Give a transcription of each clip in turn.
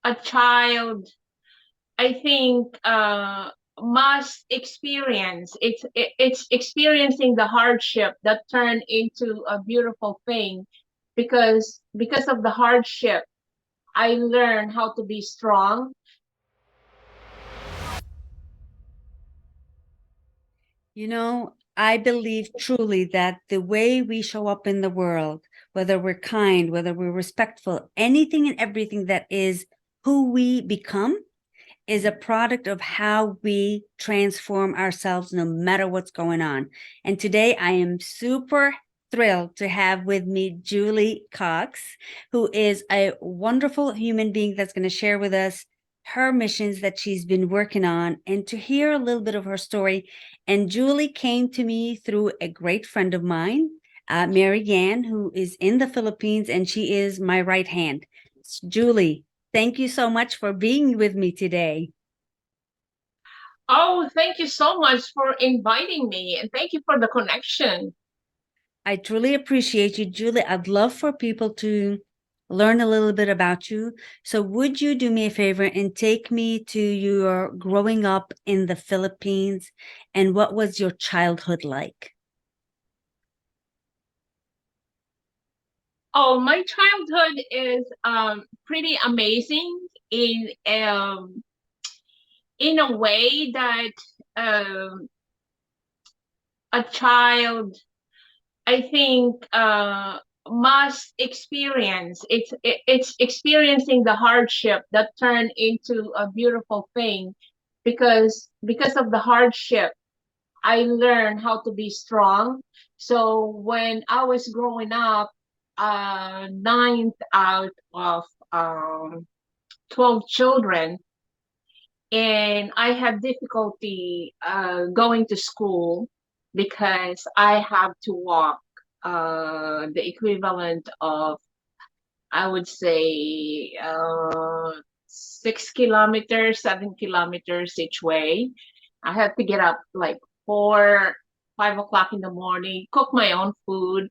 a child, I think, must experience. It's experiencing the hardship that turn into a beautiful thing, because of the hardship, I learn how to be strong. I believe truly that the way we show up in the world, whether we're kind, whether we're respectful, anything and everything that is who we become is a product of how we transform ourselves no matter what's going on. And today I am super thrilled to have with me Julie Cox, who is a wonderful human being that's going to share with us her missions that she's been working on and to hear a little bit of her story. And Julie came to me through a great friend of mine, Mary Gann, who is in the Philippines, and she is my right hand. Julie, thank you so much for being with me today. Oh, thank you so much for inviting me, and thank you for the connection. I truly appreciate you, Julie. I'd love for people to learn a little bit about you. So, would you do me a favor and take me to your growing up in the Philippines and what was your childhood like? Oh, my childhood is pretty amazing in a way that um, a child, I think, must experience. It's experiencing the hardship that turn into a beautiful thing, because of the hardship, I learned how to be strong. So when I was growing up, ninth out of 12 children, and I had difficulty going to school because I have to walk the equivalent of, I would say, 6 kilometers, 7 kilometers each way. I had to get up like 4, 5 o'clock in the morning, cook my own food,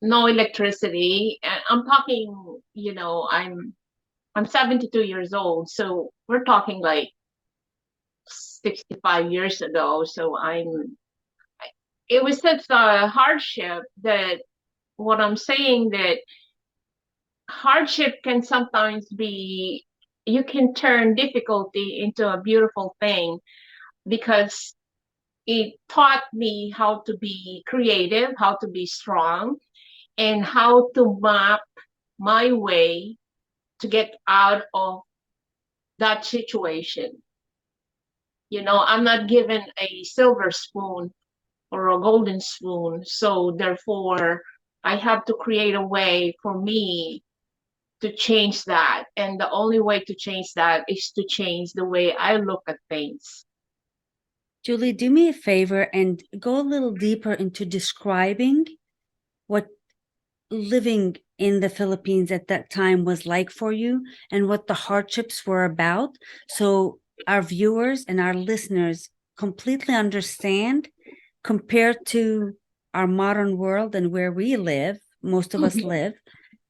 no electricity. And I'm talking, I'm 72 years old, so we're talking like 65 years ago. So it was such a hardship that, what I'm saying, that hardship can sometimes be, you can turn difficulty into a beautiful thing, because it taught me how to be creative, how to be strong, and how to map my way to get out of that situation. I'm not given a silver spoon or a golden spoon. So therefore, I have to create a way for me to change that. And the only way to change that is to change the way I look at things. Julie, do me a favor and go a little deeper into describing what living in the Philippines at that time was like for you and what the hardships were about. So our viewers and our listeners completely understand compared to our modern world and where we live, most of us live,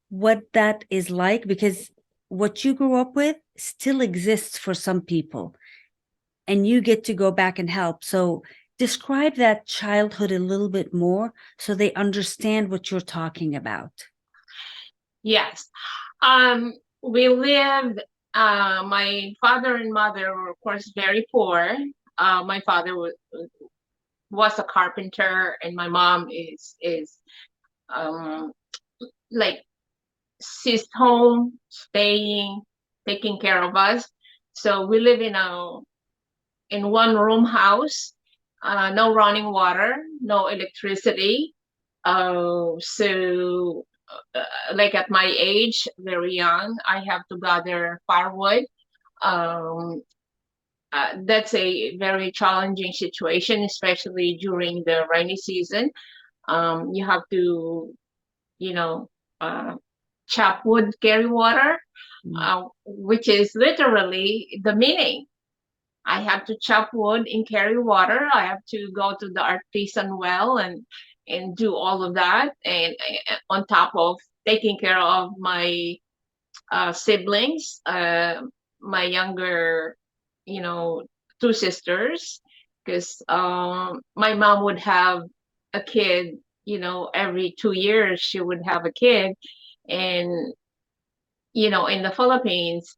what that is like, because what you grew up with still exists for some people and you get to go back and help. So describe that childhood a little bit more so they understand what you're talking about. Yes. Um, we lived, my father and mother were, of course, very poor. My father was a carpenter, and my mom is um, like, she's home, staying, taking care of us. So we live in one room house, no running water, no electricity. So like at my age, very young, I have to gather firewood. Um, that's a very challenging situation, especially during the rainy season. You have to, you know, uh, chop wood, carry water, Mm. which is literally the meaning. I have to chop wood and carry water. I have to go to the artisan well and do all of that, and on top of taking care of my siblings. My younger, you know, two sisters, because my mom would have a kid. Every 2 years she would have a kid, and in the Philippines,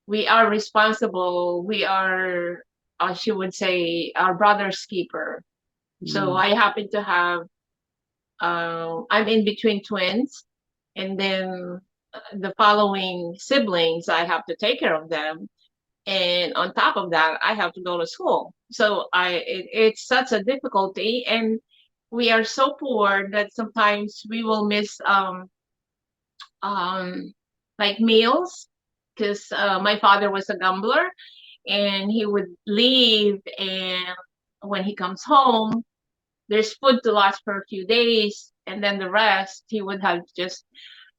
we are responsible. We are, she would say, our brother's keeper. So Mm. I happen to have, I'm in between twins, and then the following siblings, I have to take care of them. And on top of that, I have to go to school. So it's such a difficulty. And we are so poor that sometimes we will miss um, like meals, because my father was a gambler, and he would leave, and when he comes home, there's food to last for a few days, and then the rest he would have to just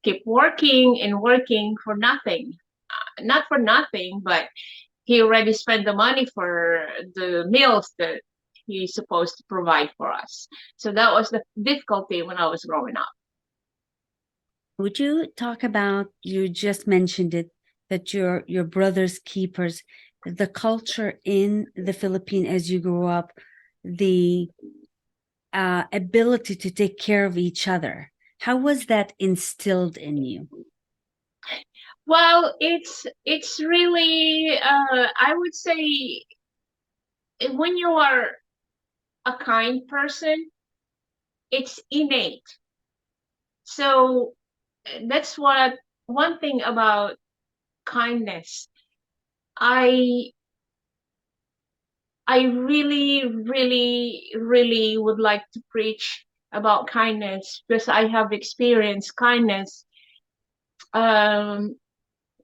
keep working and working for nothing. Not for nothing, but he already spent the money for the meals that he's supposed to provide for us. So that was the difficulty when I was growing up. Would you talk about, you just mentioned it, that your brother's keepers, the culture in the Philippines as you grew up, the ability to take care of each other. How was that instilled in you? Well, it's really, I would say, when you are a kind person, it's innate. So that's what one thing about kindness. I I really, really, really would like to preach about kindness, because I have experienced kindness um,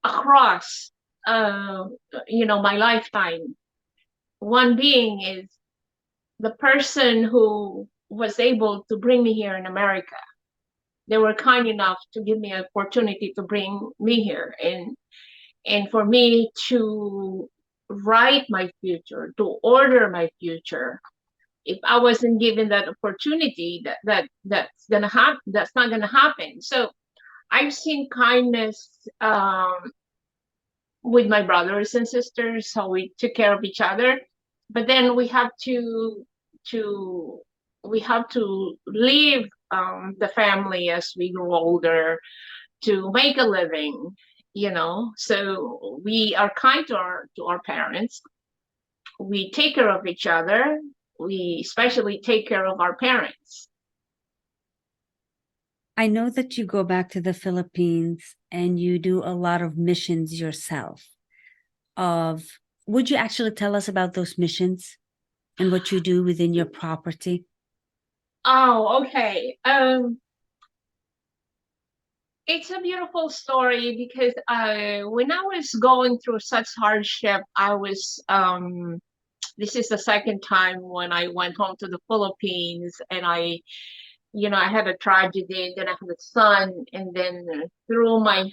across my lifetime. One being is the person who was able to bring me here in America. They were kind enough to give me an opportunity to bring me here, and for me to write my future, to order my future. If I wasn't given that opportunity, that's not gonna happen. So I've seen kindness with my brothers and sisters, how we took care of each other. But then to we have to leave the family as we grow older to make a living. So we are kind to our parents. We take care of each other. We especially take care of our parents. I know that you go back to the Philippines and you do a lot of missions yourself. Of Would you actually tell us about those missions and what you do within your property? Oh, okay. It's a beautiful story, because when I was going through such hardship, I was this is the second time when I went home to the Philippines, and I had a tragedy, and then I had a son, and then through my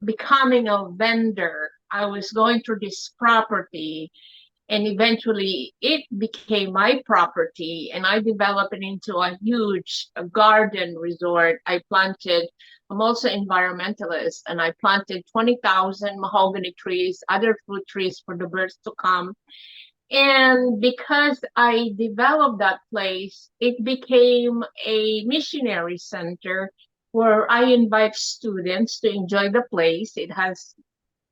becoming a vendor, I was going through this property, and eventually it became my property, and I developed it into a huge garden resort. I'm also environmentalist, and I planted 20,000 mahogany trees, other fruit trees for the birds to come. And because I developed that place, it became a missionary center where I invite students to enjoy the place. It has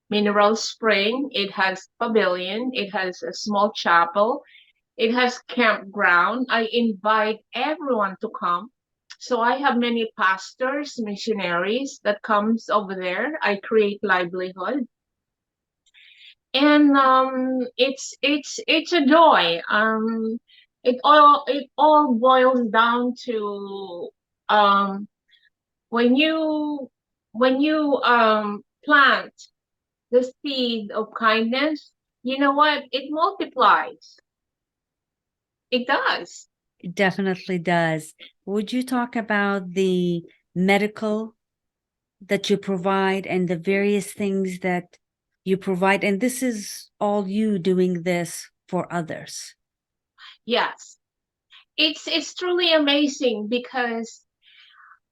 mineral spring, it has pavilion, it has a small chapel, it has campground. I invite everyone to come. So I have many pastors, missionaries that comes over there. I create livelihood, and it's a joy. It all boils down to um when you plant the seed of kindness, you know what? It multiplies. It does. It definitely does. Would you talk about the medical that you provide and the various things that you provide? And this is all you doing this for others. Yes. It's truly amazing, because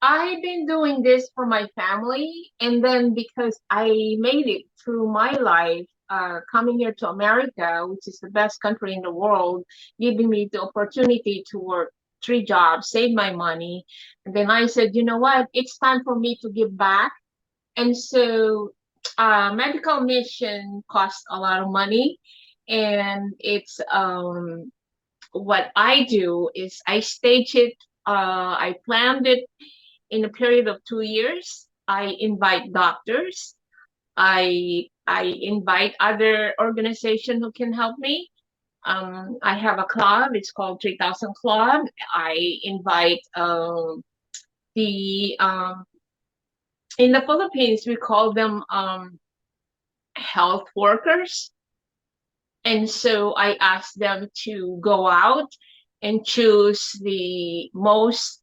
I've been doing this for my family, and then because I made it through my life, coming here to America, which is the best country in the world, giving me the opportunity to work three jobs, save my money, and then I said, you know what, it's time for me to give back. And so, medical mission costs a lot of money, and it's what I do is I stage it. I planned it in a period of 2 years. I invite doctors. I invite other organizations who can help me. I have a club. It's called 3000 Club. I invite the in the Philippines we call them health workers, and so I ask them to go out and choose the most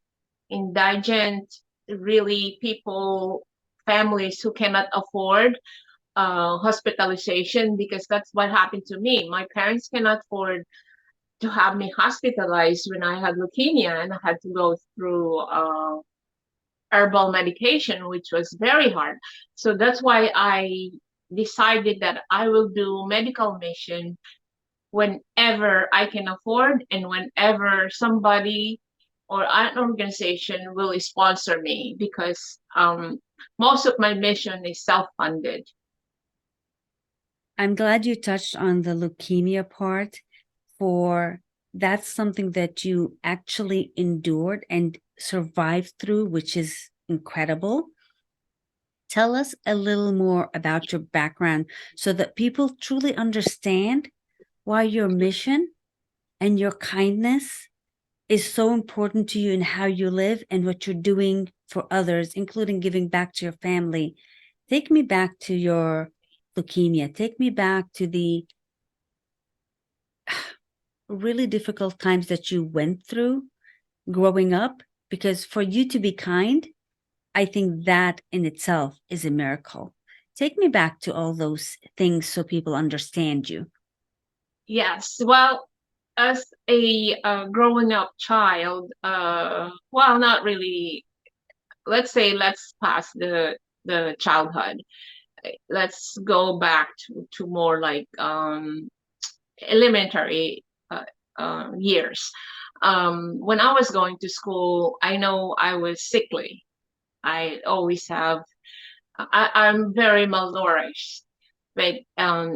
indigent, really people, families who cannot afford hospitalization, because that's what happened to me. My parents cannot afford to have me hospitalized when I had leukemia, and I had to go through herbal medication, which was very hard. So that's why I decided that I will do medical mission whenever I can afford and whenever somebody or an organization will sponsor me, because most of my mission is self-funded. I'm glad you touched on the leukemia part, for that's something that you actually endured and survived through, which is incredible. Tell us a little more about your background so that people truly understand why your mission and your kindness is so important to you and how you live and what you're doing for others, including giving back to your family. Take me back to your leukemia. Take me back to the really difficult times that you went through growing up, because for you to be kind, I think that in itself is a miracle. Take me back to all those things so people understand you. Yes, well, as a growing up child, well, not really. Let's say let's pass the childhood. Let's go back to more like elementary years. When I was going to school, I know I was sickly. I always have. I'm very malnourished, but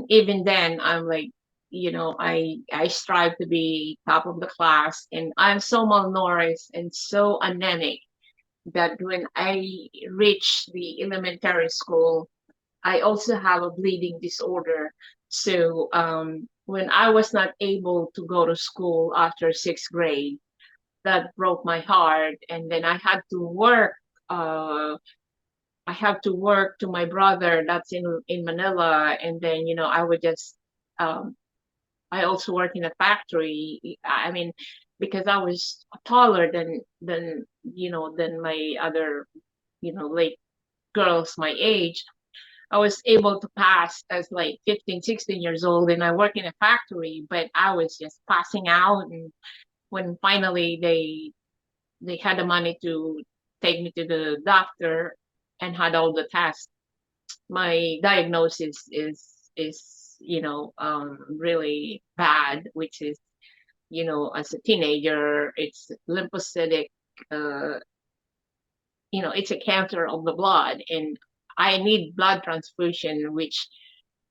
even then, I'm like, I strive to be top of the class, and I'm so malnourished and so anemic that when I reach the elementary school, I also have a bleeding disorder. So when I was not able to go to school after sixth grade, that broke my heart. And then I had to work. I have to work to my brother that's in Manila, and then I would just um, I also work in a factory. I mean, because I was taller than my other late girls my age. I was able to pass as like 15, 16 years old, and I work in a factory, but I was just passing out. And when finally they had the money to take me to the doctor and had all the tests, my diagnosis is really bad, which is as a teenager, it's lymphocytic. Uh, it's a cancer of the blood, and I need blood transfusion, which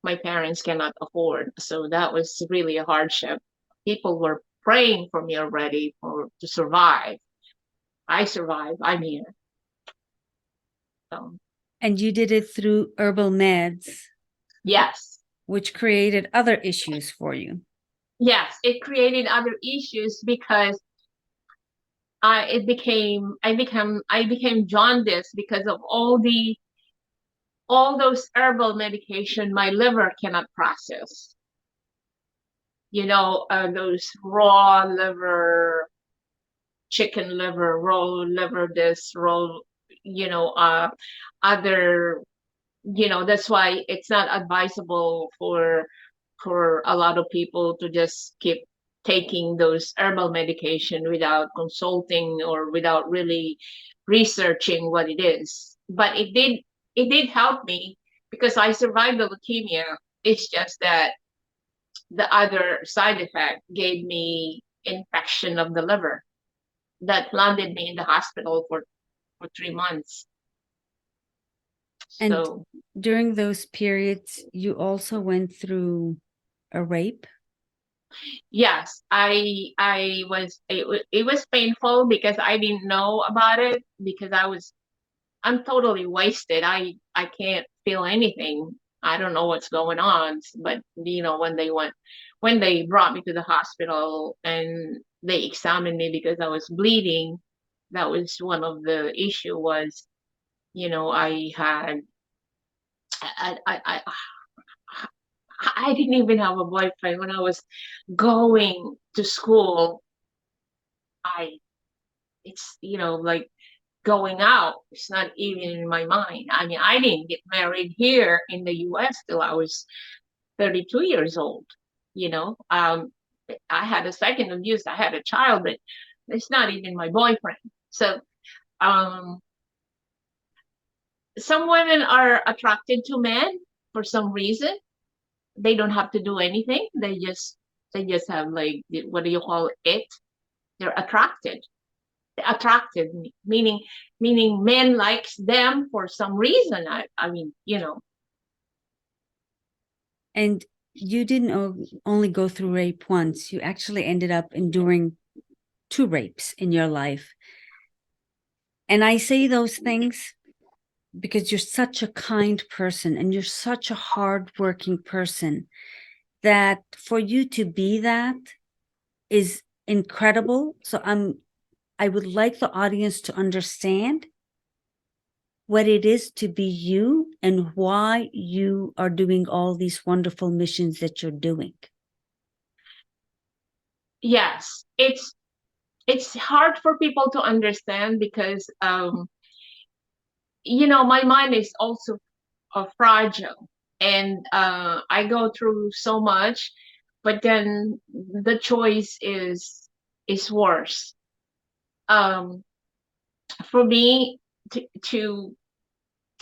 my parents cannot afford. So that was really a hardship. People were praying for me already for to survive. I survived. I'm here. So And you did it through herbal meds, yes, which created other issues for you. yes, it created other issues because I became jaundiced because of all those herbal medication my liver cannot process. Those raw liver, chicken liver, raw liver, this raw, you know, uh, other, that's why it's not advisable for a lot of people to just keep taking those herbal medication without consulting or without really researching what it is. But it did help me because I survived the leukemia. It's just that the other side effect gave me infection of the liver that landed me in the hospital for 3 months. And So during those periods, you also went through a rape. yes, I was it was painful because I didn't know about it because I'm totally wasted. I can't feel anything. I don't know what's going on. But when they brought me to the hospital and they examined me because I was bleeding, that was one of the issue was, I had I didn't even have a boyfriend when I was going to school. I it's like going out. It's not even in my mind. I mean, I didn't get married here in the US till I was 32 years old. You know, I had a second abuse. I had a child, but it's not even my boyfriend. So, um, some women are attracted to men for some reason. They don't have to do anything. They just have like what do you call it? They're attracted, meaning men likes them for some reason. I mean, And you didn't only go through rape once, you actually ended up enduring two rapes in your life. And I say those things because you're such a kind person and you're such a hardworking person that for you to be that is incredible. So I would like the audience to understand what it is to be you and why you are doing all these wonderful missions that you're doing. yes, it's hard for people to understand because my mind is also fragile, and I go through so much, but then the choice is worse. Um, for me to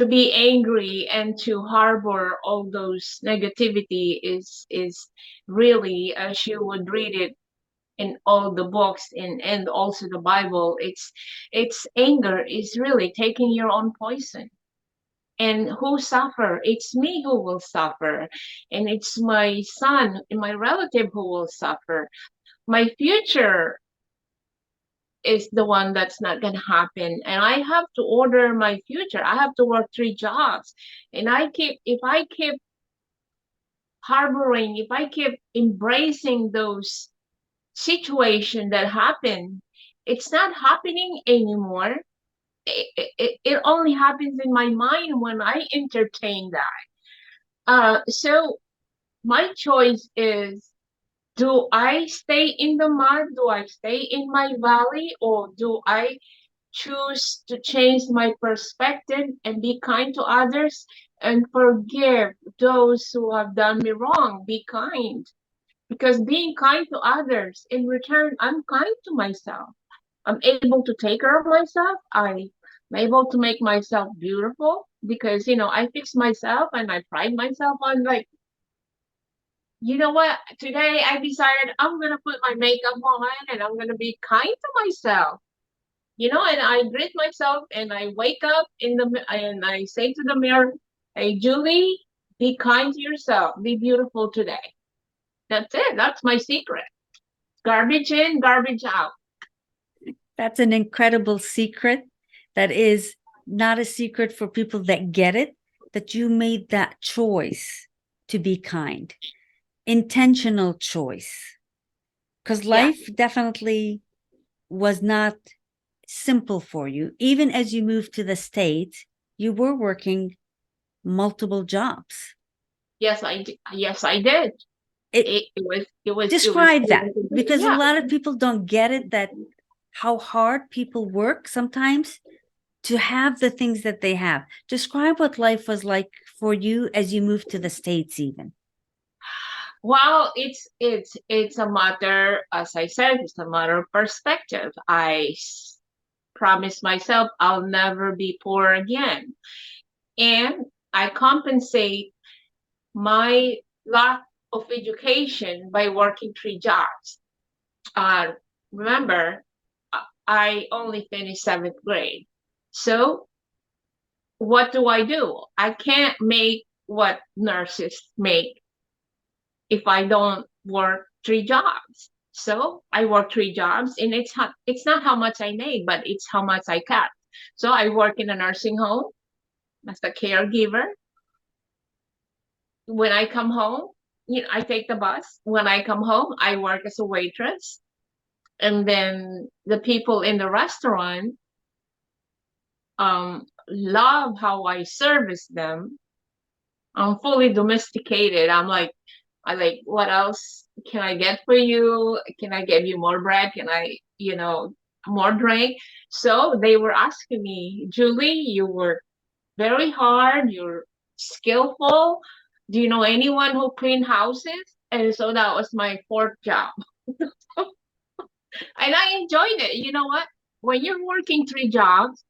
be angry and to harbor all those negativity is really, as you would read it in all the books and also the Bible, it's anger is really taking your own poison. And who suffer? It's me who will suffer, and it's my son and my relative who will suffer. My future is the one that's not going to happen, and I have to order my future. I have to work 3 jobs, and if I keep harboring, if I keep embracing those situations that happen, it's not happening anymore. It only happens in my mind when I entertain that. So my choice is, do I stay in the mud? Do I stay in my valley? Or do I choose to change my perspective and be kind to others and forgive those who have done me wrong? Be kind. Because being kind to others, in return, I'm kind to myself. I'm able to take care of myself. I'm able to make myself beautiful because, I fix myself and I pride myself on, like, you know what? Today I decided I'm gonna put my makeup on and I'm gonna be kind to myself. And I greet myself and I wake up and I say to the mirror, "Hey, Julie, be kind to yourself. Be beautiful today." That's it. That's my secret. Garbage in, garbage out. That's an incredible secret. That is not a secret for people that get it, that you made that choice to be kind, intentional choice. Because Yeah. life definitely was not simple for you. Even as you moved to the States, you were working multiple jobs. Yes, I did. Yes, I did. It It was describe that because a yeah. lot of people don't get it, that how hard people work sometimes to have the things that they have. Describe what life was like for you as you moved to the States, even. Well, it's a matter, as I said, it's a matter of perspective. promised myself I'll never be poor again. And I compensate my lack of education by working 3 jobs. Uh, Remember, I only finished seventh grade. So what do? I can't make what nurses make if I don't work 3 jobs. So I work 3 jobs, and it's not how much I made, but it's how much I got. So I work in a nursing home as a caregiver. When I come home, I take the bus. When I come home, I work as a waitress. And then the people in the restaurant love how I service them. I'm fully domesticated. I like, what else can I get for you? Can I get you more bread? Can I, more drink? So they were asking me, Julie, you work very hard. You're skillful. Do you know anyone who clean houses? And so that was my fourth job. And I enjoyed it. You know what? When you're working 3 jobs,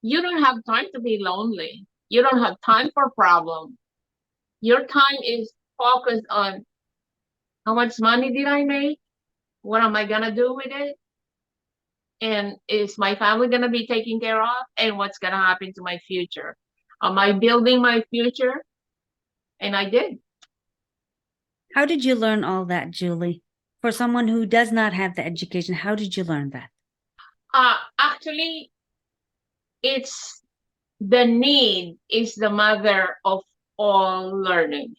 you don't have time to be lonely. You don't have time for problems. Your time is focused on how much money did I make? What am I gonna do with it? And is my family gonna be taken care of? And what's gonna happen to my future? Am I building my future? And I did. How did you learn all that, Julie? For someone who does not have the education, how did you learn that? Actually, it's the need is the mother of all learning.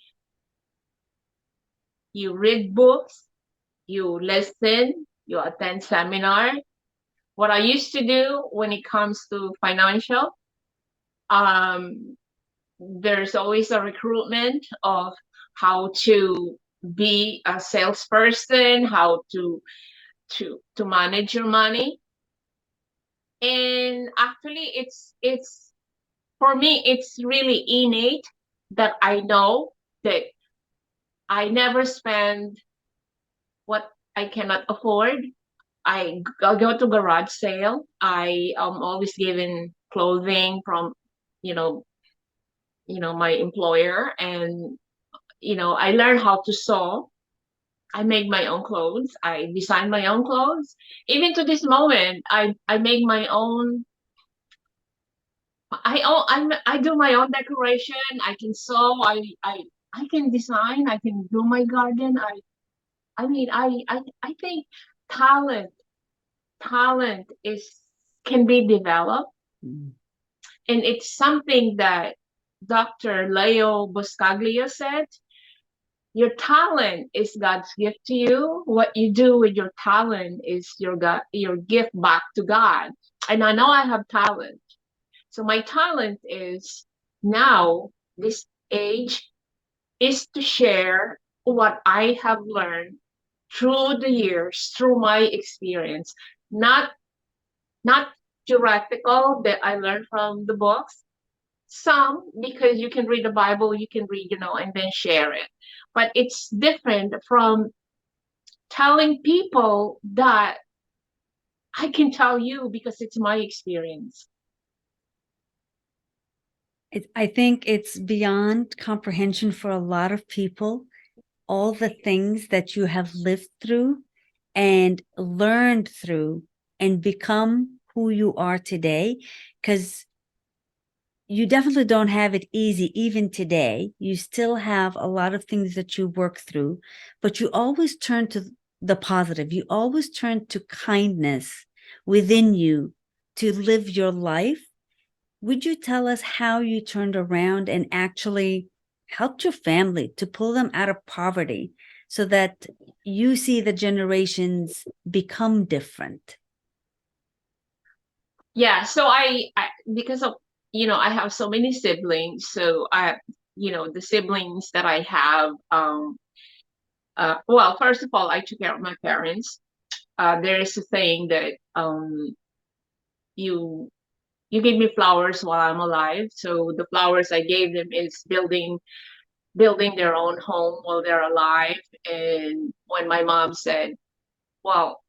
You read books, you listen, you attend seminar. What I used to do when it comes to financial, um, there's always a recruitment of how to be a salesperson, how to manage your money. And actually it's for me it's really innate that I know that I never spend what I cannot afford. I go to garage sale. I am always given clothing from, you know, my employer, and I learned how to sew. I make my own clothes. I design my own clothes. Even to this moment, I make my own. I do my own decoration. I can sew. I can design. I can do my garden. I mean I think talent talent is can be developed, Mm. and it's something that Dr. Leo Buscaglia said. Your talent is God's gift to you. What you do with your talent is your gift back to God. And I know I have talent. So my talent is now, this age, is to share what I have learned through the years, through my experience. Not theoretical that I learned from the books. Some because you can read the Bible, you can read, and then share it. But it's different from telling people that I can tell you because it's my experience. I think it's beyond comprehension for a lot of people, all the things that you have lived through and learned through and become who you are today. Because you definitely don't have it easy even today. You still have a lot of things that you work through, but you always turn to the positive. You always turn to kindness within you to live your life. Would you tell us how you turned around and actually helped your family to pull them out of poverty so that you see the generations become different? Yeah, so I because of I have so many siblings, so the siblings that I have, well, first of all, I took care of my parents. There is a saying that you you give me flowers while I'm alive. So the flowers I gave them is building their own home while they're alive. And when my mom said, well,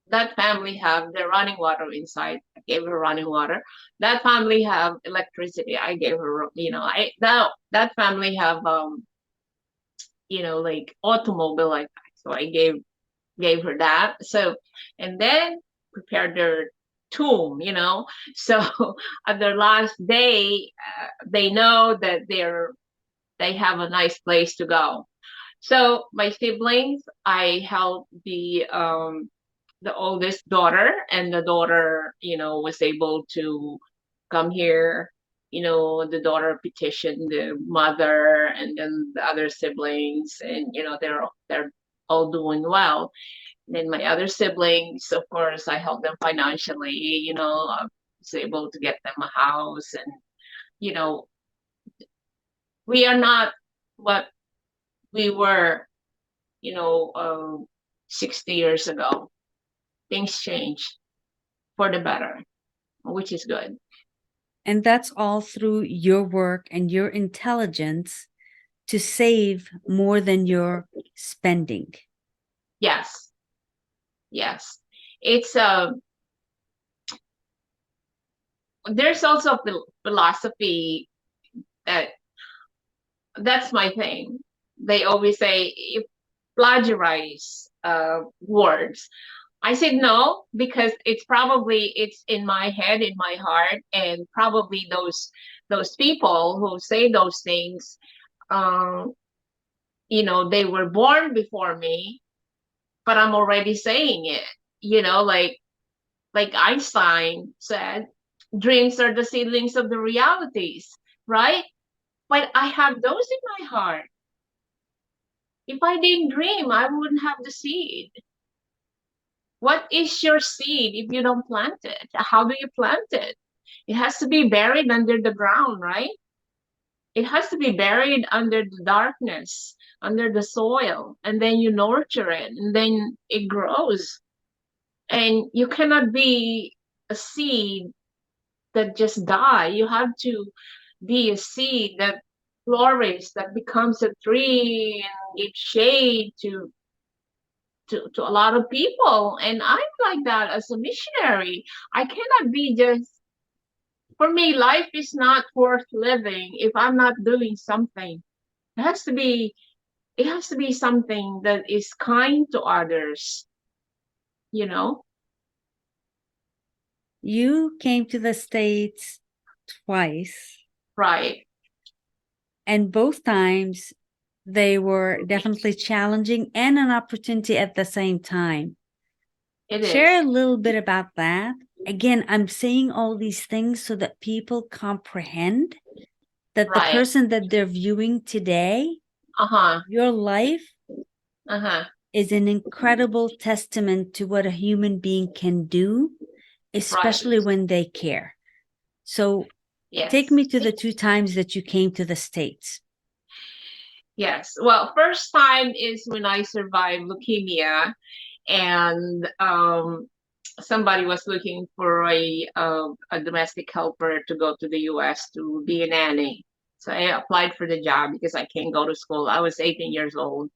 that family have the running water inside. I gave her running water. That family have electricity. I gave her, I that family have like automobile like that. So I gave her that. So and then prepared their tomb. So at their last day, they know that they have a nice place to go. So my siblings, I helped the oldest daughter, and the daughter, was able to come here. The daughter petitioned the mother and then the other siblings, and they're all doing well. And then my other siblings, of course, I helped them financially. I was able to get them a house, and you know, we are not what we were, 60 years ago. Things changed for the better, which is good. And that's all through your work and your intelligence to save more than you're spending. Yes, yes. It's there's also a philosophy that that's my thing. They always say if plagiarize words. I said no because it's in my head, in my heart, and probably those people who say those things, um, they were born before me, but I'm already saying it. Like Einstein said, dreams are the seedlings of the realities, right? But I have those in my heart. If I didn't dream, I wouldn't have the seed. What is your seed if you don't plant it? How do you plant it? It has to be buried under the ground, right? It has to be buried under the darkness, under the soil, and then you nurture it, and then it grows. And you cannot be a seed that just die. You have to be a seed that flourishes, that becomes a tree and gives shade to a lot of people. And I'm like that as a missionary. I cannot be just, for me, life is not worth living if I'm not doing something. It has to be, it has to be something that is kind to others, you know? You came to the States twice, Right. and both times they were definitely challenging and an opportunity at the same time. It Share is. a little bit about that. Again, I'm saying all these things so that people comprehend that the Right. person that they're viewing today, Uh-huh. your life Uh-huh. is an incredible testament to what a human being can do, Right. especially when they care. So take Yes. me to the two times that you came to the States. Yes. Well, first time is when I survived leukemia, and somebody was looking for a domestic helper to go to the U.S. to be a nanny. So I applied for the job because I can't go to school. I was 18 years old.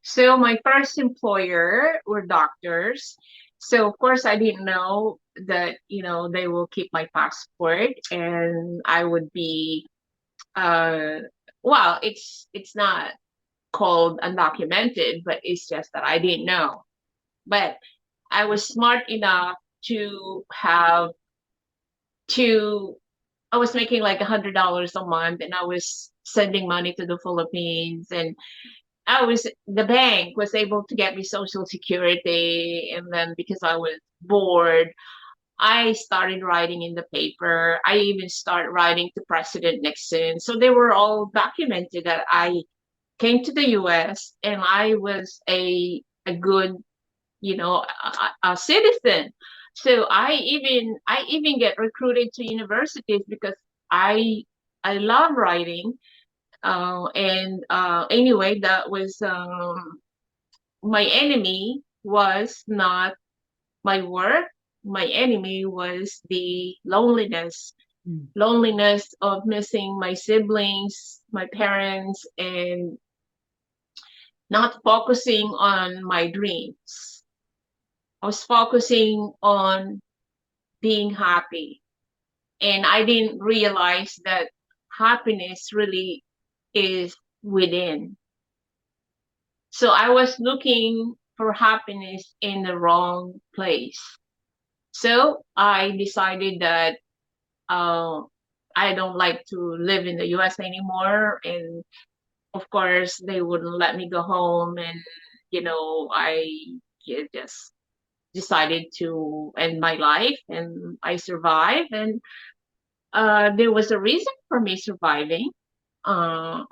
So my first employer were doctors. So of course I didn't know that, they will keep my passport and I would be uh well, it's not called undocumented, but it's just that I didn't know. But I was smart enough to have to I was making like $100 a month, and I was sending money to the Philippines, and the bank was able to get me social security. And then because I was bored, I started writing in the paper. I even started writing to President Nixon. So they were all documented that I came to the US and I was a good, a citizen. So I even get recruited to universities because I I love writing. And anyway, that was my enemy was not my work. My enemy was the Mm. loneliness of missing my siblings, my parents, and not focusing on my dreams. I was focusing on being happy. And I didn't realize that happiness really is within. So I was looking for happiness in the wrong place. So I decided that uh, I don't like to live in the US anymore. And of course, they wouldn't let me go home. And, I just decided to end my life, and I survived. And there was a reason for me surviving. Uh,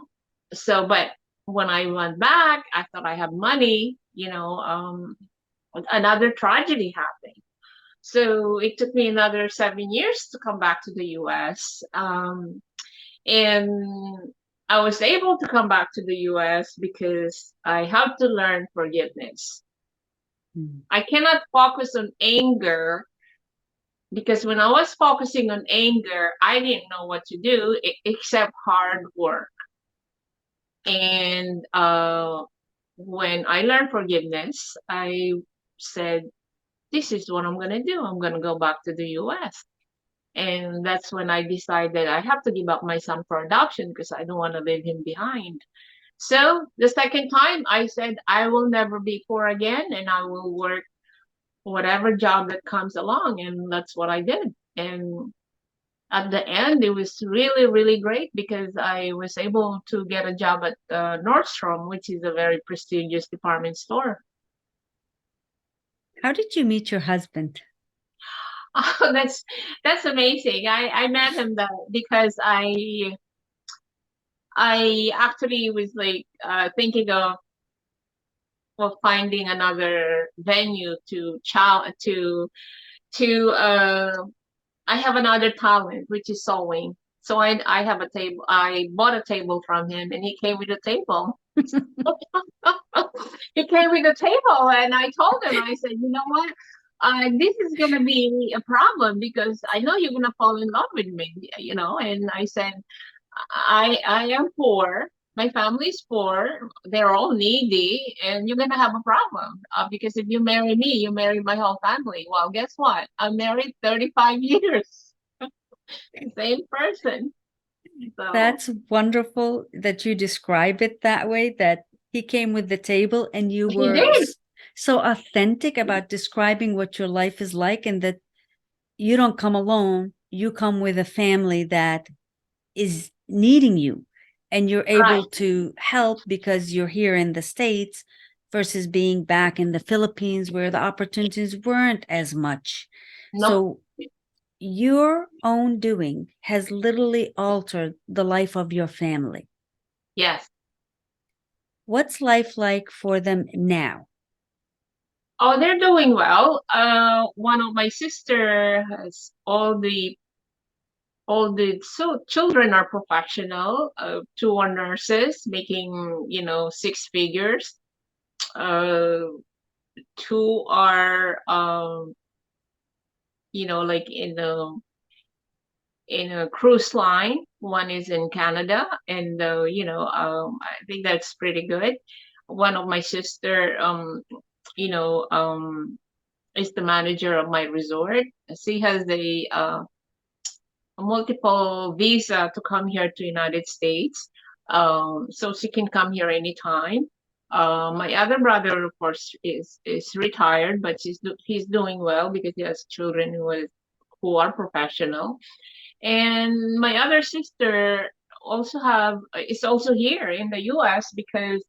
but when I went back, I thought I have money, another tragedy happened. So it took me another 7 years to come back to the US. And I was able to come back to the US because I have to learn forgiveness. Mm. I cannot focus on anger because when I was focusing on anger, I didn't know what to do except hard work. And when I learned forgiveness, I said, this is what I'm going to do. I'm going to go back to the US. And that's when I decided I have to give up my son for adoption because I don't want to leave him behind. So the second time I said, I will never be poor again, and I will work whatever job that comes along. And that's what I did. And at the end, it was really, really great because I was able to get a job at Nordstrom, which is a very prestigious department store. How did you meet your husband? Oh, that's amazing. I met him because I actually was like thinking of finding another venue to I have another talent, which is sewing. So I have a table. I bought a table from him, and he came with a table. He came with a table, and I told him, I said, you know what? This is gonna be a problem because I know you're gonna fall in love with me, And I said, I am poor. My family's poor. They're all needy, and you're gonna have a problem because if you marry me, you marry my whole family. Well, guess what? I'm married 35 years. Same person. So That's wonderful that you describe it that way, that he came with the table and you he were did. so authentic about describing what your life is like, and that you don't come alone, you come with a family that is needing you, and you're Right. able to help because you're here in the States versus being back in the Philippines where the opportunities weren't as much. No. So your own doing has literally altered the life of your family. Yes. What's life like for them now? Oh, they're doing well. One of my sister has all the children are professional. Two are nurses making, six figures. Uh, two are like in a cruise line. One is in Canada, and I think that's pretty good. One of my sister, you know, is the manager of my resort. She has a multiple visa to come here to United States, so she can come here anytime. My other brother, of course, is retired, but he's doing well because he has children who are professional. And my other sister is also here in the U.S. because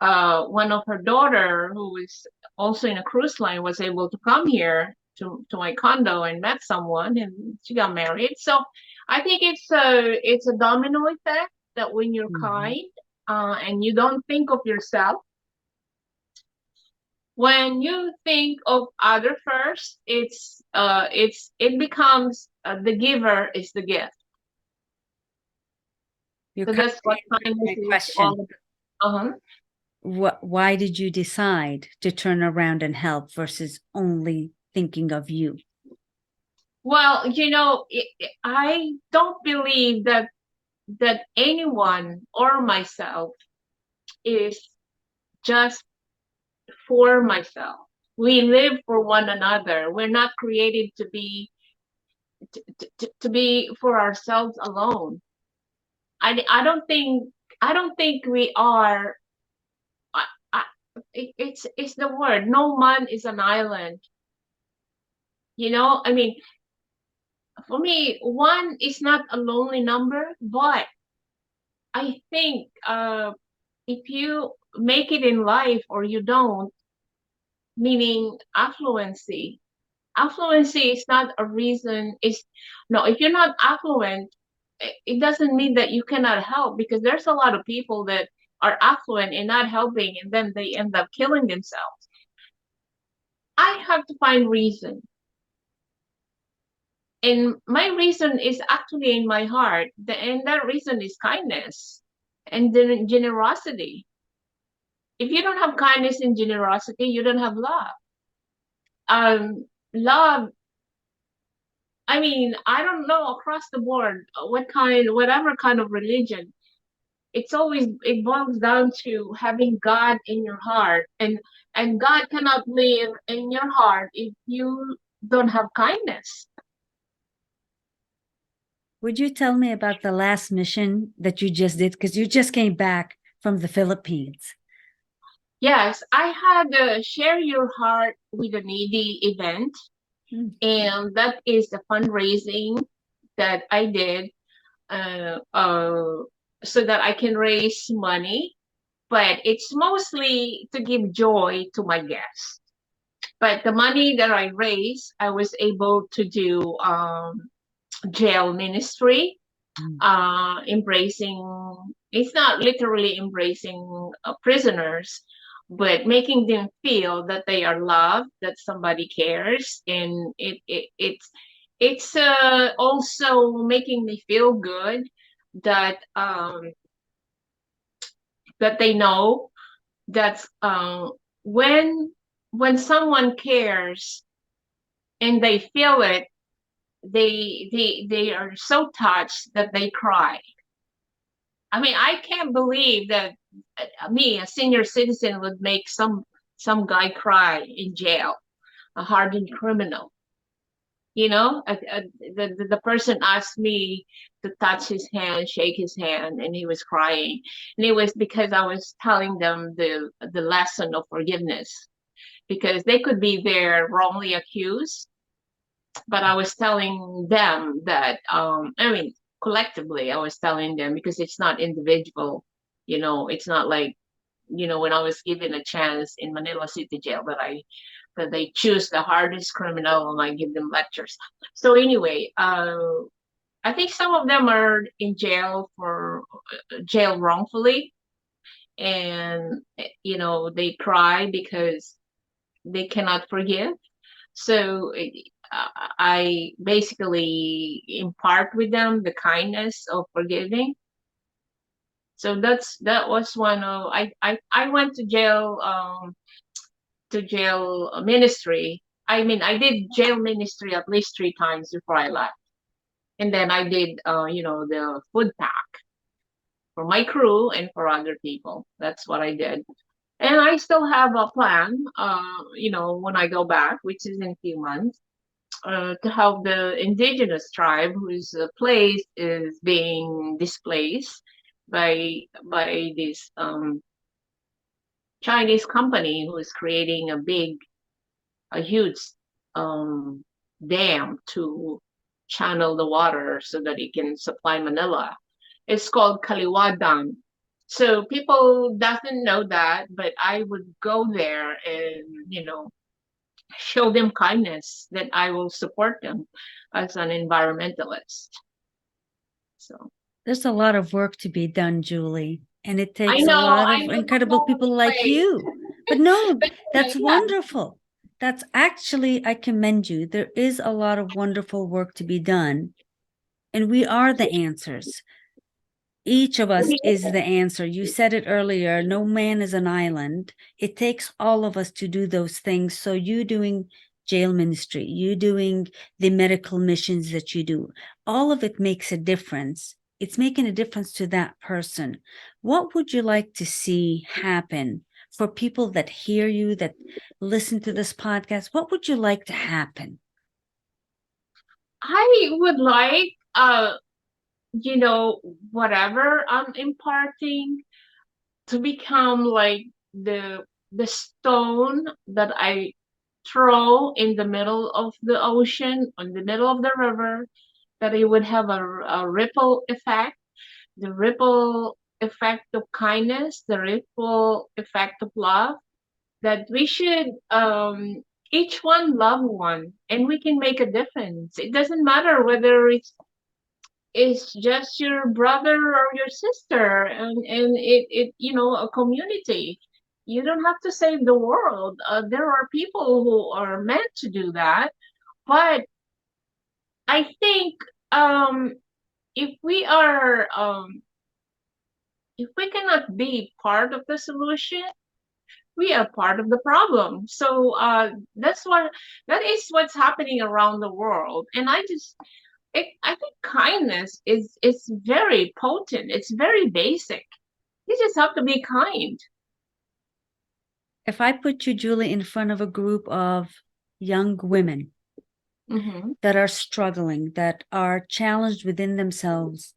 one of her daughter, who is also in a cruise line, was able to come here to my condo and met someone, and she got married. So I think it's a domino effect that when you're Mhm. kind and you don't think of yourself, when you think of other first, it becomes the giver is the gift. You So kind that's of what answered kindness my is all question. about. Uh-huh. Why did you decide to turn around and help versus only thinking of you? Well, I don't believe that anyone or myself is just for myself. We live for one another. We're not created to be for ourselves alone. I don't think we are. I, I, it's the word. No man is an island. I mean, for me, one is not a lonely number, but I think if you make it in life or you don't, meaning affluency. Affluency is not a reason. Is no, if you're not affluent, it doesn't mean that you cannot help, because there's a lot of people that are affluent and not helping, and then they end up killing themselves. I have to find reason. And my reason is actually in my heart. And that reason is kindness and generosity. If you don't have kindness and generosity, you don't have love. Love, I mean, I don't know across the board whatever kind of religion, it boils down to having God in your heart. And God cannot live in your heart if you don't have kindness. Would you tell me about the last mission that you just did? Because you just came back from the Philippines. Yes, I had a Share Your Heart with the Needy event, and that is a fundraising that I did so that I can raise money, but it's mostly to give joy to my guests. But the money that I raised, I was able to do jail ministry, embracing, it's not literally embracing prisoners, but making them feel that they are loved, that somebody cares. And it's also making me feel good that that they know that when someone cares and they feel it, they are so touched that they cry. I mean, I can't believe that me, a senior citizen, would make some guy cry in jail, a hardened criminal. The person asked me to touch his hand, shake his hand, and he was crying. And it was because I was telling them the lesson of forgiveness, because they could be there wrongly accused, but I was telling them that I mean, collectively I was telling them, because it's not individual. It's not like, when I was given a chance in Manila City Jail, that they choose the hardest criminal and I give them lectures. So anyway, I think some of them are in jail wrongfully, and they cry because they cannot forgive. So I basically impart with them the kindness of forgiving. So that was one of I went to jail ministry. I mean, I did jail ministry at least 3 times before I left, and then I did the food pack for my crew and for other people. That's what I did. And I still have a plan, when I go back, which is in a few months, to help the indigenous tribe whose place is being displaced by this Chinese company who is creating a huge um, dam to channel the water so that it can supply Manila. It's called Kaliwa Dam. So people doesn't know that, but I would go there and show them kindness, that I will support them as an environmentalist. So There's a lot of work to be done, Julie, and it takes a lot I of know the incredible whole people like way. you. But no, But that's yeah, wonderful. That's actually, I commend you. There is a lot of wonderful work to be done, and we are the answers. Each of us is the answer. You said it earlier, no man is an island. It takes all of us to do those things. So you doing jail ministry, you doing the medical missions that you do, all of it makes a difference. It's making a difference to that person. What would you like to see happen for people that hear you, that listen to this podcast, what would you like to happen? I would like, you know, whatever I'm imparting to become like the the stone that I throw in the middle of the ocean, in the middle of the river, that it would have a ripple effect, the ripple effect of kindness, the ripple effect of love, that we should each one love one, and we can make a difference. It doesn't matter whether it's just your brother or your sister, and it you know, a community. You don't have to save the world. There are people who are meant to do that, but I think um if we are if we cannot be part of the solution, we are part of the problem. So that's what that is what's happening around the world. And I think kindness is very potent. It's very basic. You just have to be kind. If I put you, Julie, in front of a group of young women Hmm. that are struggling, that are challenged within themselves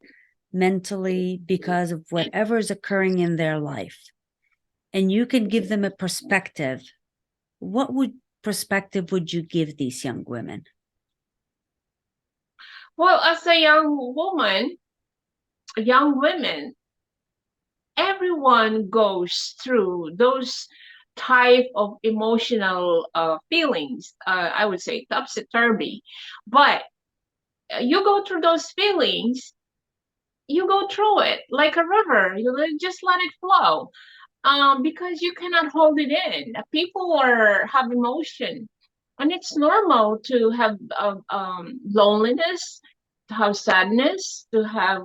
mentally because of whatever is occurring in their life, and you can give them a perspective, what would perspective would you give these young women? Well, as a young woman, young women, everyone goes through those type of emotional feelings. I would say topsy turvy, but you go through those feelings, you go through it like a river. Just let it flow, because you cannot hold it in. People are have emotion, and it's normal to have loneliness, to have sadness, to have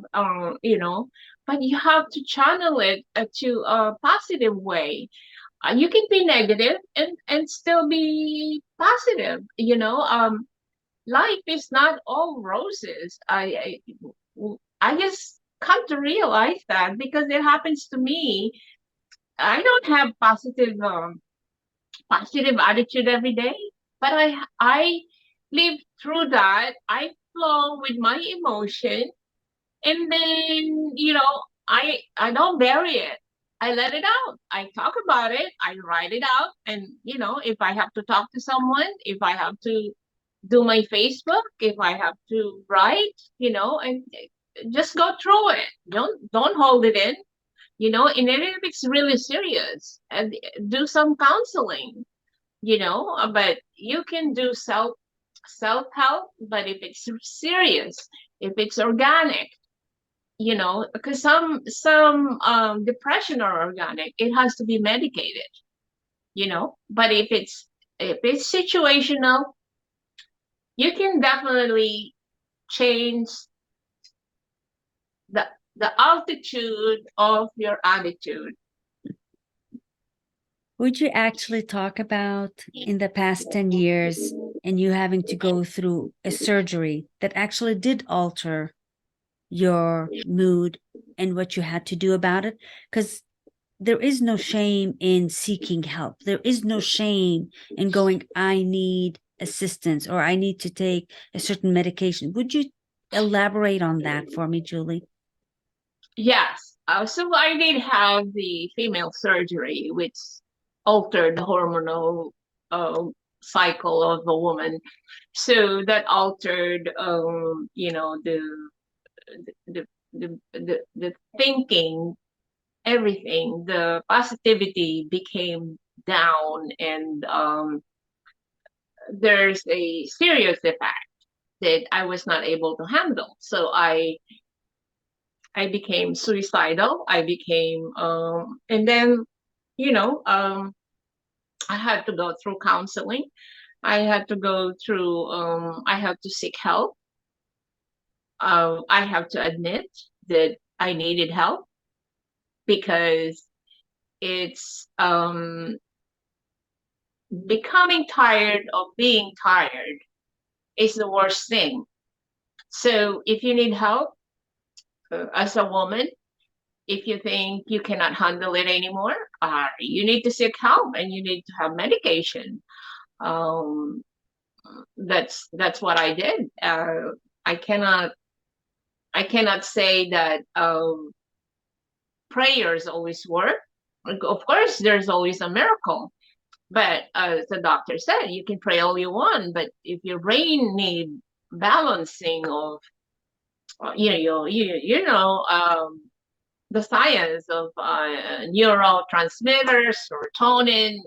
you know, but you have to channel it to a positive way. You can be negative and still be positive. You know, life is not all roses. I just come to realize that because it happens to me. I don't have positive attitude every day, but I live through that. I flow with my emotion, and then you know, I don't bury it. I let it out. I talk about it. I write it out, and you know, if I have to talk to someone, if I have to do my Facebook, if I have to write, you know, and just go through it. Don't hold it in, you know. And if it's really serious, and do some counseling, you know. But you can do self help, but if it's serious, if it's organic, you know, because some depression are organic, it has to be medicated, you know. But if it's situational, you can definitely change the the altitude of your attitude. Would you actually talk about in the past 10 years and you having to go through a surgery that actually did alter your mood and what you had to do about it? Because there is no shame in seeking help. There is no shame in going, I need assistance or I need to take a certain medication. Would you elaborate on that for me, Julie? Yes. So I did have the female surgery, which altered the hormonal uh, cycle of a woman. So that altered, you know, the thinking, everything. The positivity became down, and there's a serious effect that I was not able to handle. So I became suicidal. I became and then you know, I had to go through counseling. I had to go through I have to seek help. I have to admit that I needed help because it's becoming tired of being tired is the worst thing. So if you need help as a woman, If you think you cannot handle it anymore, you need to seek help and you need to have medication. Um, that's what I did. I cannot I cannot say that prayers always work. Of course, there's always a miracle. But as the doctor said, you can pray all you want, but if your brain need balancing of, the science of neurotransmitters, serotonin,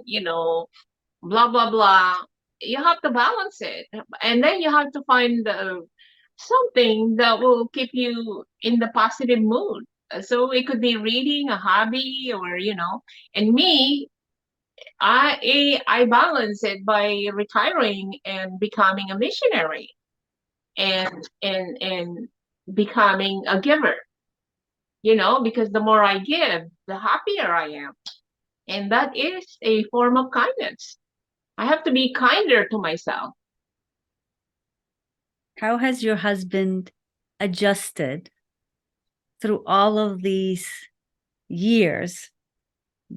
blah blah blah, you have to balance it, and then you have to find something that will keep you in the positive mood. So it could be reading, a hobby, or and me, I balance it by retiring and becoming a missionary, and becoming a giver. Because the more I give, the happier I am, and that is a form of kindness. I have to be kinder to myself. How has your husband adjusted through all of these years?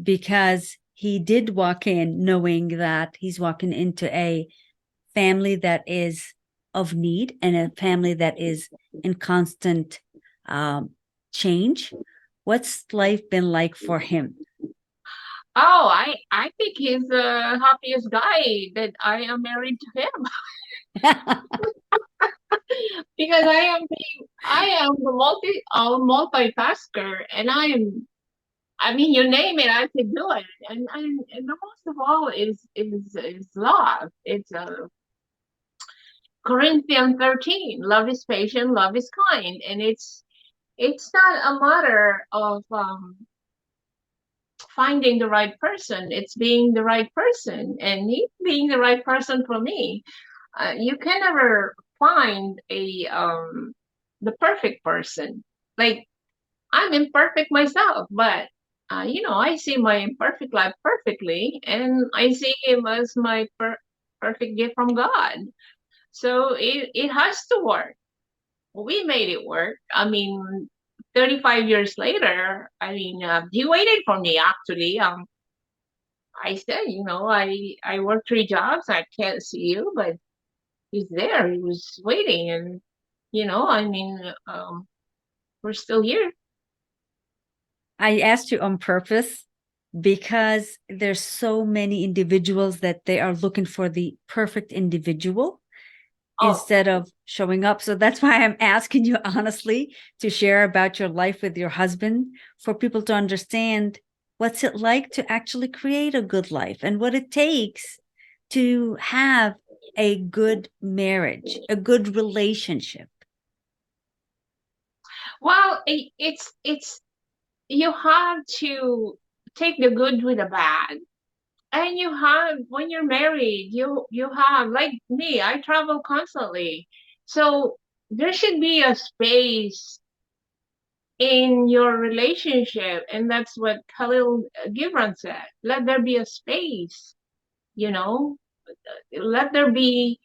Because he did walk in knowing that he's walking into a family that is of need and a family that is in constant um, change. What's life been like for him? Oh, I think he's the happiest guy that I am married to him. Because I am the multitasker, and I mean, you name it, I can do it. And the most of all is love. It's Corinthians 13. Love is patient, love is kind, and it's not a matter of finding the right person. It's being the right person, and he being the right person for me. You can never find the perfect person. Like, I'm imperfect myself, but I see my imperfect life perfectly, and I see him as my perfect gift from God. So it has to work. We made it work. I mean, 35 years later, I mean, he waited for me actually. I said, I work 3 jobs. I can't see you, but he's there. He was waiting, and I mean, we're still here. I asked you on purpose because there's so many individuals that they are looking for the perfect individual Oh, instead of showing up. So that's why I'm asking you honestly to share about your life with your husband for people to understand what's it like to actually create a good life and what it takes to have a good marriage, a good relationship. well, it's you have to take the good with the bad. And you have, when you're married, you have, like me, I travel constantly. So there should be a space in your relationship, and that's what Khalil Gibran said. Let there be a space, you know. Let there be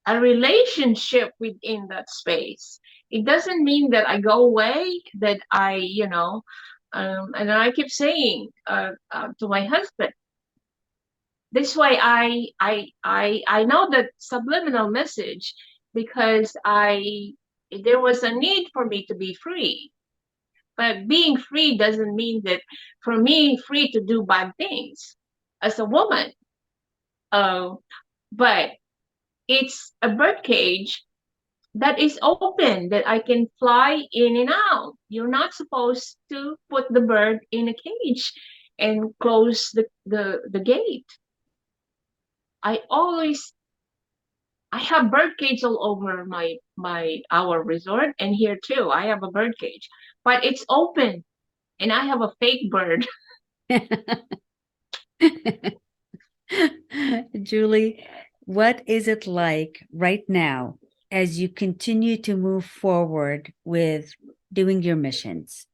a relationship within that space. It doesn't mean that I go away, that and I keep saying to my husband, this way I know that subliminal message, because I there was a need for me to be free. But being free doesn't mean that for me free to do bad things as a woman. Uh, but it's a birdcage that is open, that I can fly in and out. You're not supposed to put the bird in a cage and close the gate. I always I have bird cage all over our resort, and here too. I have a bird cage, but it's open, and I have a fake bird. Julie, what is it like right now as you continue to move forward with doing your missions,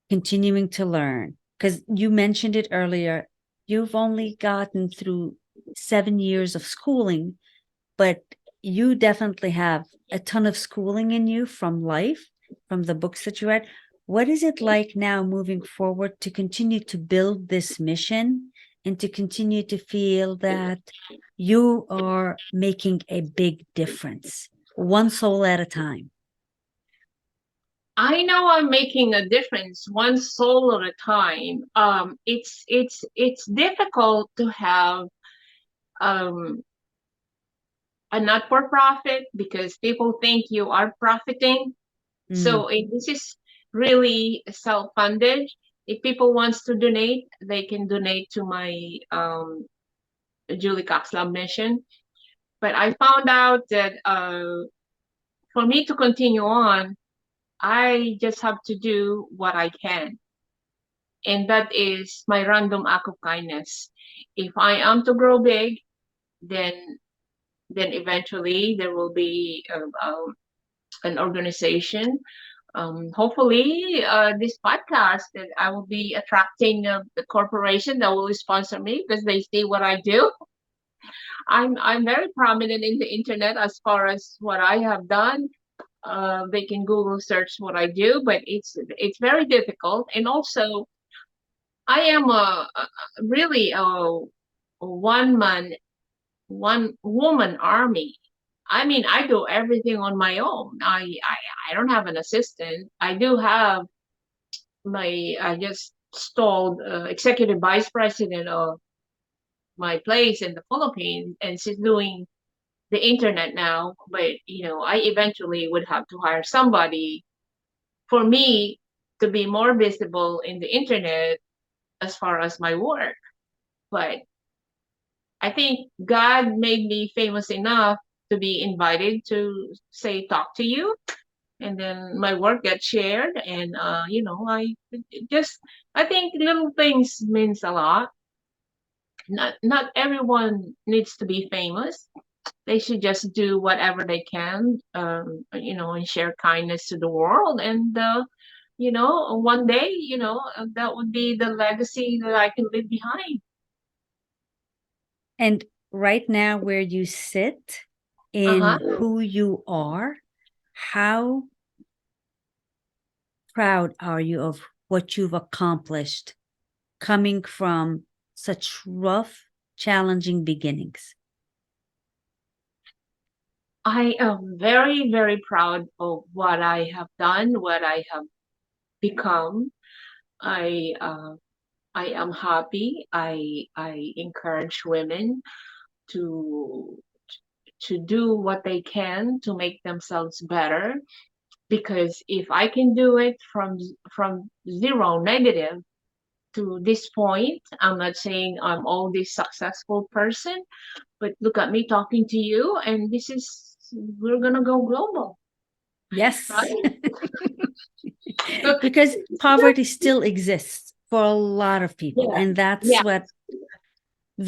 continuing to learn? Because you mentioned it earlier, you've only gotten through 7 years of schooling, but you definitely have a ton of schooling in you from life, from the books that you read. What is it like now moving forward to continue to build this mission and to continue to feel that you are making a big difference, one soul at a time? I know I'm making a difference one soul at a time. It's difficult to have um a not for profit because people think you are profiting. Mm. So this is really self-funded. If people wants to donate, they can donate to my Julie Cox Lab mission. But I found out that for me to continue on, I just have to do what I can, and that is my random act of kindness. If I am to grow big, then eventually there will be an organization. Hopefully, this podcast that I will be attracting the corporation that will sponsor me because they see what I do. I'm very prominent in the internet as far as what I have done. They can Google search what I do, but it's very difficult. And also, I am really a one woman army. I mean, I do everything on my own. I don't have an assistant. I do have I just stalled executive vice president of my place in the Philippines, and she's doing the internet now. But I eventually would have to hire somebody for me to be more visible in the internet as far as my work. But I think God made me famous enough to be invited to say talk to you, and then my work gets shared, and I just I think little things means a lot. Not everyone needs to be famous. They should just do whatever they can, and share kindness to the world. And one day, that would be the legacy that I can leave behind. And right now, where you sit Uh-huh. in who you are, how proud are you of what you've accomplished coming from such rough, challenging beginnings? I am very, very proud of what I have done, what I have become. I uh, I am happy. I encourage women to do what they can to make themselves better, because if I can do it from zero negative to this point, I'm not saying I'm all this successful person, but look at me talking to you, and we're gonna go global, Yes, right? because poverty still exists for a lot of people. Yeah, And that's yeah, what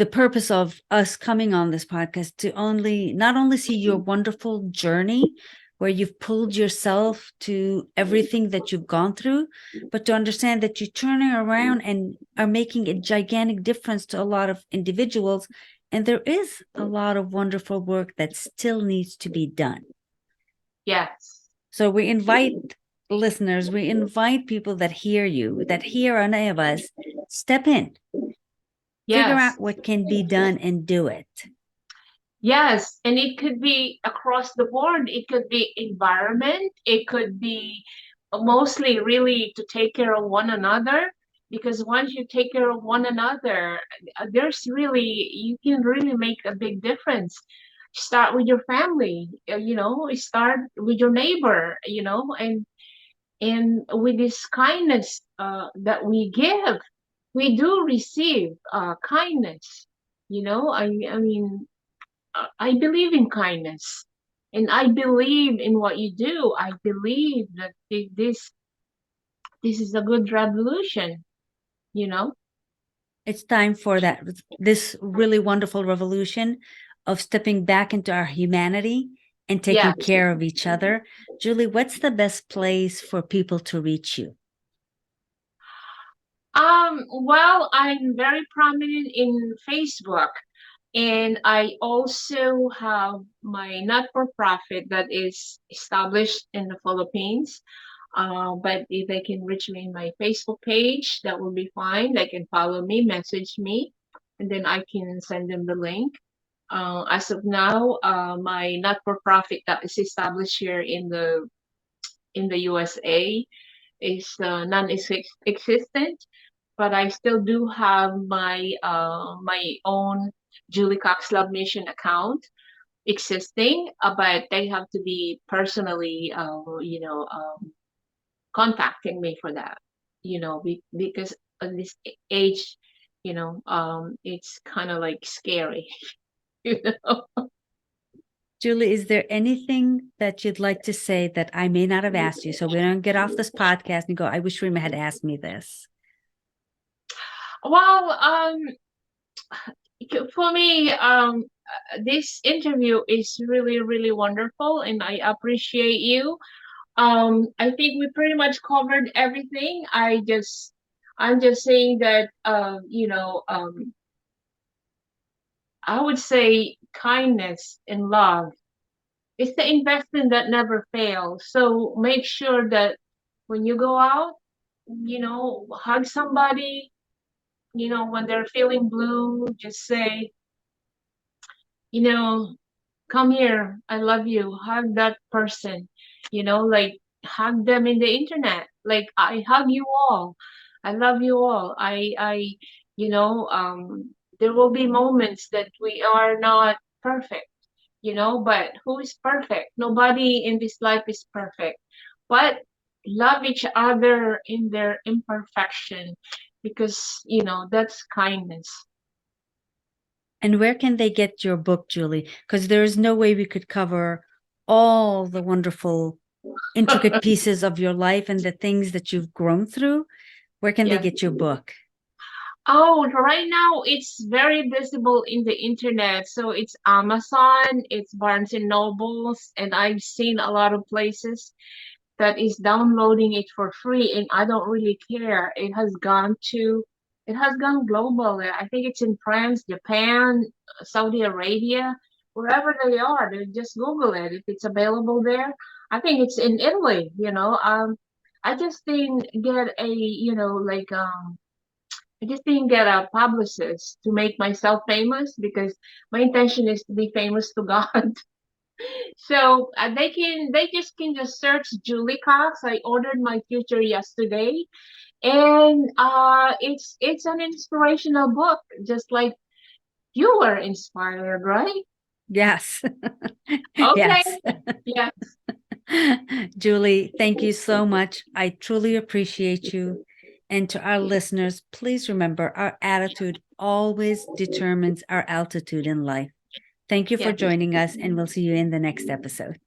the purpose of us coming on this podcast, to only not only see your wonderful journey where you've pulled yourself to everything that you've gone through, but to understand that you're turning around and are making a gigantic difference to a lot of individuals. And there is a lot of wonderful work that still needs to be done. yes, So we invite listeners, we invite people that hear you, that hear any of us, step in, figure yes. out what can be done and do it. Yes, and it could be across the board. It could be environment. It could be mostly really to take care of one another. Because once you take care of one another, you can really make a big difference. Start with your family, start with your neighbor, and with this kindness that we give, we do receive kindness. I mean, I believe in kindness, and I believe in what you do. I believe that this is a good revolution, you know? It's time for this really wonderful revolution of stepping back into our humanity and Yeah. taking care of each other. Julie, what's the best place for people to reach you? Well, I'm very prominent in Facebook, and I also have my not-for-profit that is established in the Philippines. But if they can reach me in my Facebook page, that will be fine. They can follow me, message me, and then I can send them the link. As of now, my not-for-profit that is established here in the USA is non-existent, but I still do have my own Julie Cox Love Mission account existing, but they have to be personally, contacting me for that, because at this age, it's kind of like scary, you know. Julie, is there anything that you'd like to say that I may not have asked you? So we don't get off this podcast and go, I wish Rima had asked me this. Well, for me, this interview is really, really wonderful, and I appreciate you. I think we pretty much covered everything. I'm just saying that, I would say kindness and love is the investment that never fails. So make sure that when you go out, hug somebody, when they're feeling blue, just say, you know, come here, I love you, hug that person, like hug them in the internet, like I hug you all, I love you all. You know there will be moments that we are not perfect, but who is perfect? Nobody in this life is perfect, but love each other in their imperfection, because that's kindness. And where can they get your book, Julie? Because there is no way we could cover all the wonderful, intricate pieces of your life and the things that you've grown through. Where can they Yeah. get your book? Oh, right now it's very visible in the internet. So it's Amazon, it's Barnes and Nobles, and I've seen a lot of places that is downloading it for free, and I don't really care. It has gone global. I think it's in France, Japan, Saudi Arabia, wherever they are. They just Google it if it's available there. I think it's in Italy, I just didn't get a, I just didn't get a publicist to make myself famous, because my intention is to be famous to God. So they just can search Julie Cox. I ordered my future yesterday, and it's an inspirational book, just like you were inspired, right? Yes. Okay. Yes. Yeah. Julie, thank you so much. I truly appreciate you. And to our listeners, please remember our attitude always determines our altitude in life. Thank you for Yeah. joining us, and we'll see you in the next episode.